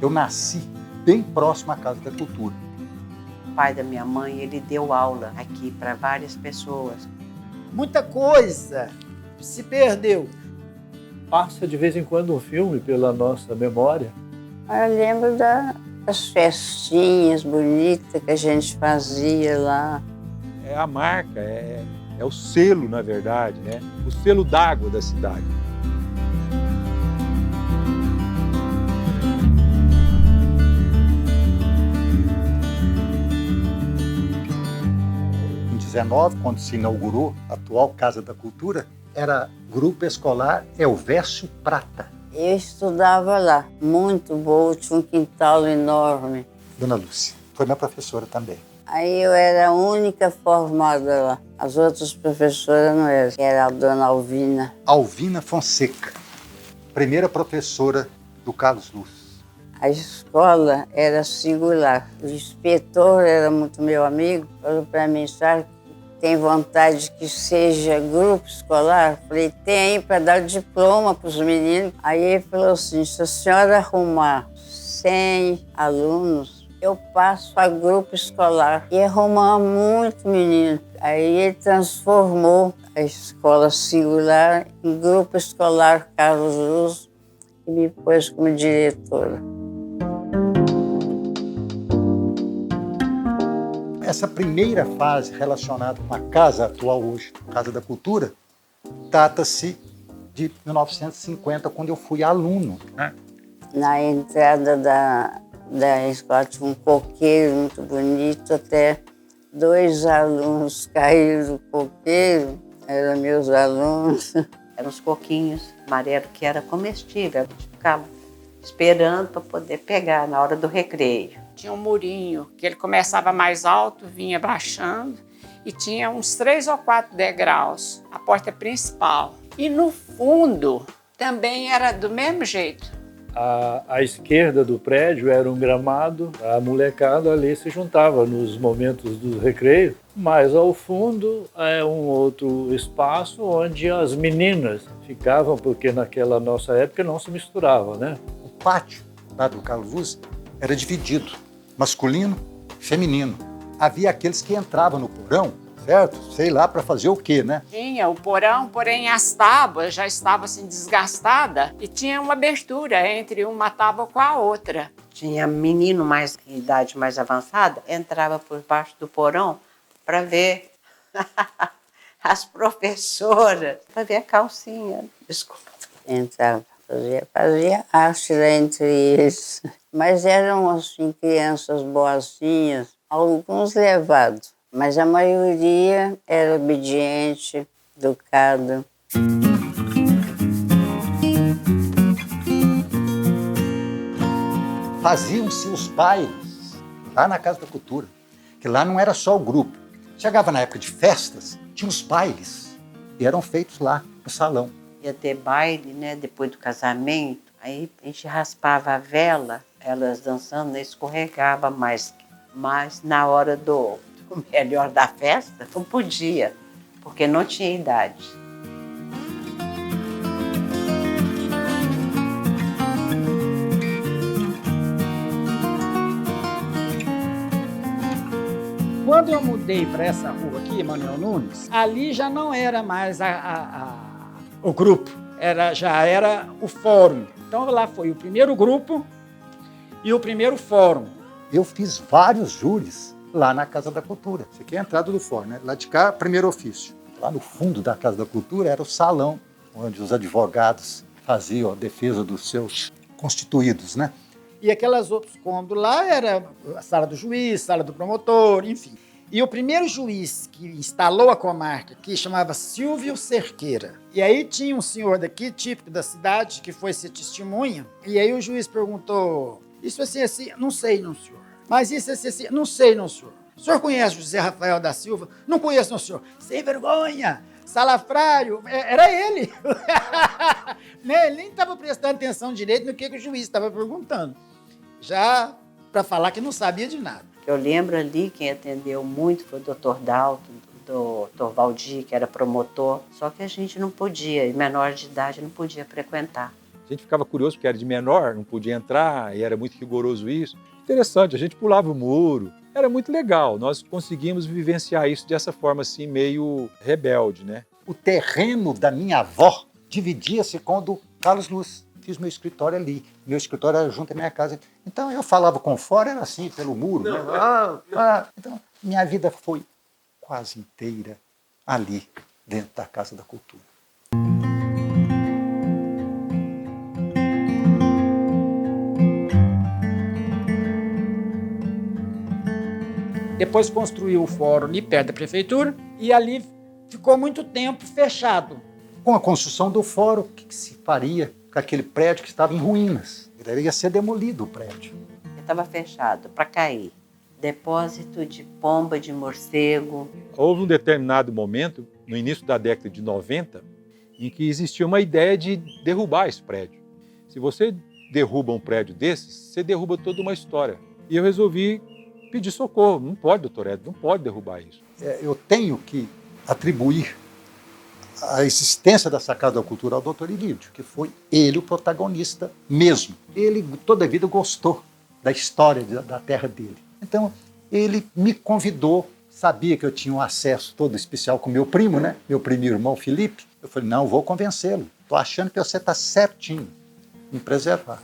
Eu nasci bem próximo à Casa da Cultura. O pai da minha mãe, ele deu aula aqui para várias pessoas. Muita coisa se perdeu. Passa de vez em quando um filme pela nossa memória. Eu lembro das festinhas bonitas que a gente fazia lá. É a marca, é o selo, na verdade, né? O selo d'água da cidade. Em 19, quando se inaugurou a atual Casa da Cultura, era Grupo Escolar Elvésio Prata. Eu estudava lá, muito boa, tinha um quintal enorme. Dona Lúcia foi minha professora também. Aí eu era a única formada lá. As outras professoras não eram, que era a dona Alvina. Alvina Fonseca, primeira professora do Carlos Luz. A escola era singular. O inspetor era muito meu amigo, falou para mim, sabe, tem vontade que seja grupo escolar? Falei, tem para dar diploma para os meninos. Aí ele falou assim, se a senhora arrumar 100 alunos, eu passo a grupo escolar. E arrumar muito menino. Aí ele transformou a escola singular em grupo escolar Carlos Luz e me pôs como diretora. Essa primeira fase relacionada com a casa atual hoje, Casa da Cultura, data-se de 1950, quando eu fui aluno, né? Na entrada da escola tinha um coqueiro muito bonito, até 2 alunos caíram do coqueiro, eram meus alunos. Eram os coquinhos amarelos que era comestível. A gente ficava esperando para poder pegar na hora do recreio. Tinha um murinho, que ele começava mais alto, vinha baixando, e tinha uns 3 ou 4 degraus, a porta principal. E no fundo também era do mesmo jeito. À esquerda do prédio era um gramado, a molecada ali se juntava nos momentos do recreio, mas ao fundo é um outro espaço onde as meninas ficavam, porque naquela nossa época não se misturava, né? O pátio lá do Carlos Luz era dividido, masculino e feminino. Havia aqueles que entravam no porão, certo? Sei lá, para fazer o quê, né? Tinha o porão, porém as tábuas já estavam assim desgastadas e tinha uma abertura entre uma tábua com a outra. Tinha menino mais de idade mais avançada, entrava por baixo do porão para ver as professoras, para ver a calcinha. Desculpa. Entrava, fazia arte lá entre eles. Mas eram, assim, crianças boazinhas, alguns levados, mas a maioria era obediente, educada. Faziam-se os bailes lá na Casa da Cultura, que lá não era só o grupo. Chegava na época de festas, tinha os bailes, e eram feitos lá no salão. Ia ter baile, né, depois do casamento, aí a gente raspava a vela, elas dançando, escorregava mais. Mas na hora do melhor da festa, não podia, porque não tinha idade. Quando eu mudei para essa rua aqui, Manuel Nunes, ali já não era mais o grupo, já era o fórum. Então lá foi o primeiro grupo e o primeiro fórum. Eu fiz vários júris lá na Casa da Cultura. Isso aqui é a entrada do fórum, né? Lá de cá, primeiro ofício. Lá no fundo da Casa da Cultura era o salão, onde os advogados faziam a defesa dos seus constituídos, né? E aquelas outros cômodos lá era a sala do juiz, sala do promotor, enfim. E o primeiro juiz que instalou a comarca aqui chamava Silvio Cerqueira. E aí tinha um senhor daqui, típico da cidade, que foi ser testemunha. E aí o juiz perguntou, isso assim, não sei, não, senhor. Mas isso assim, não sei, não, senhor. O senhor conhece José Rafael da Silva? Não conheço, não, senhor. Sem vergonha, salafrário, era ele. Ele nem estava prestando atenção direito no que o juiz estava perguntando. Já para falar que não sabia de nada. Eu lembro ali, quem atendeu muito foi o Dr. Dalton, o Dr. Valdir, que era promotor. Só que a gente não podia, e menor de idade não podia frequentar. gente ficava curioso porque era de menor, não podia entrar e era muito rigoroso isso. Interessante, a gente pulava o muro, era muito legal. Nós conseguimos vivenciar isso dessa forma assim, meio rebelde, né? O terreno da minha avó dividia-se com o do Carlos Luz. Fiz meu escritório ali. Meu escritório era junto à minha casa. Então eu falava com fora, era assim, pelo muro. Né? Então minha vida foi quase inteira ali, dentro da Casa da Cultura. Depois construiu o fórum ali perto da prefeitura e ali ficou muito tempo fechado. Com a construção do fórum, o que se faria com aquele prédio que estava em ruínas? Deveria ser demolido o prédio. Estava fechado para cair. Depósito de pomba de morcego. Houve um determinado momento, no início da década de 90, em que existia uma ideia de derrubar esse prédio. Se você derruba um prédio desses, você derruba toda uma história. E eu resolvi pedir socorro. Não pode, doutor Edson, não pode derrubar isso. Eu tenho que atribuir a existência dessa Casa da Cultura ao doutor Ilídio, que foi ele o protagonista mesmo. Ele toda a vida gostou da história da terra dele. Então, ele me convidou, sabia que eu tinha um acesso todo especial com meu primo, né? Meu primo irmão Felipe. Eu falei, não, vou convencê-lo. Estou achando que você está certinho em preservar.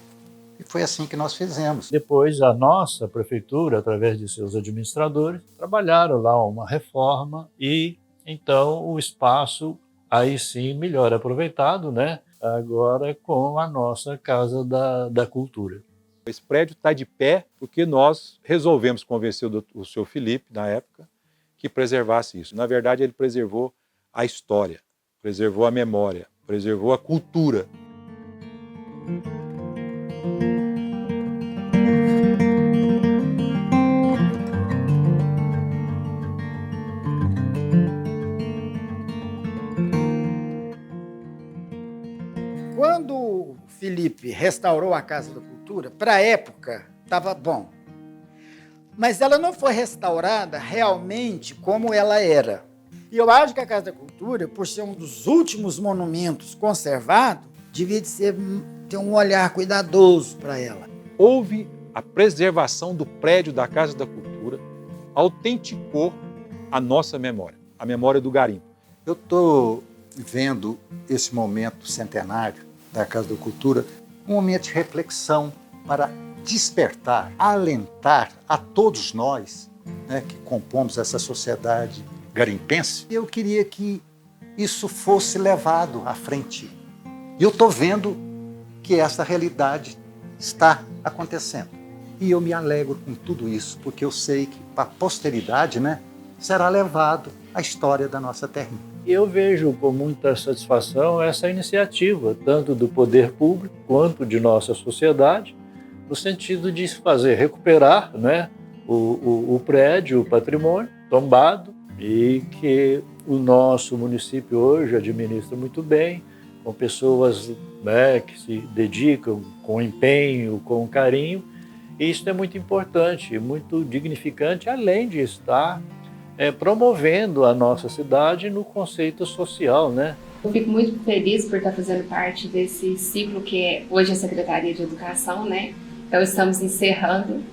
E foi assim que nós fizemos. Depois, a nossa prefeitura, através de seus administradores, trabalharam lá uma reforma e, então, o espaço, aí sim, melhor aproveitado, né? Agora com a nossa Casa da Cultura. Esse prédio está de pé porque nós resolvemos convencer o senhor Felipe, na época, que preservasse isso. Na verdade, ele preservou a história, preservou a memória, preservou a cultura. Quando o Felipe restaurou a Casa da Cultura, para a época, estava bom. Mas ela não foi restaurada realmente como ela era. E eu acho que a Casa da Cultura, por ser um dos últimos monumentos conservados, devia ter um olhar cuidadoso para ela. Houve a preservação do prédio da Casa da Cultura, autenticou a nossa memória, a memória do garimpo. Eu estou vendo esse momento centenário da Casa da Cultura, um momento de reflexão para despertar, alentar a todos nós, né, que compomos essa sociedade garimpense. Eu queria que isso fosse levado à frente. E eu estou vendo que essa realidade está acontecendo. E eu me alegro com tudo isso, porque eu sei que para a posteridade, né, será levado a história da nossa terrinha. Eu vejo com muita satisfação essa iniciativa, tanto do poder público quanto de nossa sociedade, no sentido de fazer recuperar, né, o prédio, o patrimônio tombado, e que o nosso município hoje administra muito bem, com pessoas, né, que se dedicam com empenho, com carinho. E isso é muito importante, muito dignificante, além de estar promovendo a nossa cidade no conceito social, né? Eu fico muito feliz por estar fazendo parte desse ciclo que é hoje a Secretaria de Educação, né? Então estamos encerrando,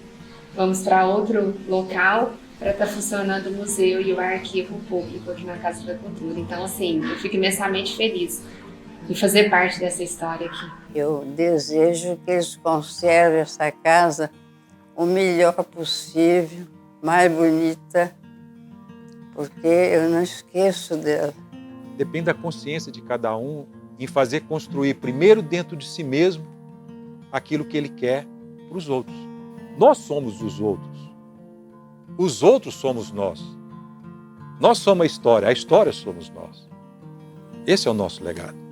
vamos para outro local para estar funcionando o museu e o arquivo público aqui na Casa da Cultura. Então, assim, eu fico imensamente feliz de fazer parte dessa história aqui. Eu desejo que eles conservem essa casa o melhor possível, mais bonita, porque eu não esqueço dela. Depende da consciência de cada um em fazer construir primeiro dentro de si mesmo aquilo que ele quer para os outros. Nós somos os outros somos nós. Nós somos a história somos nós. Esse é o nosso legado.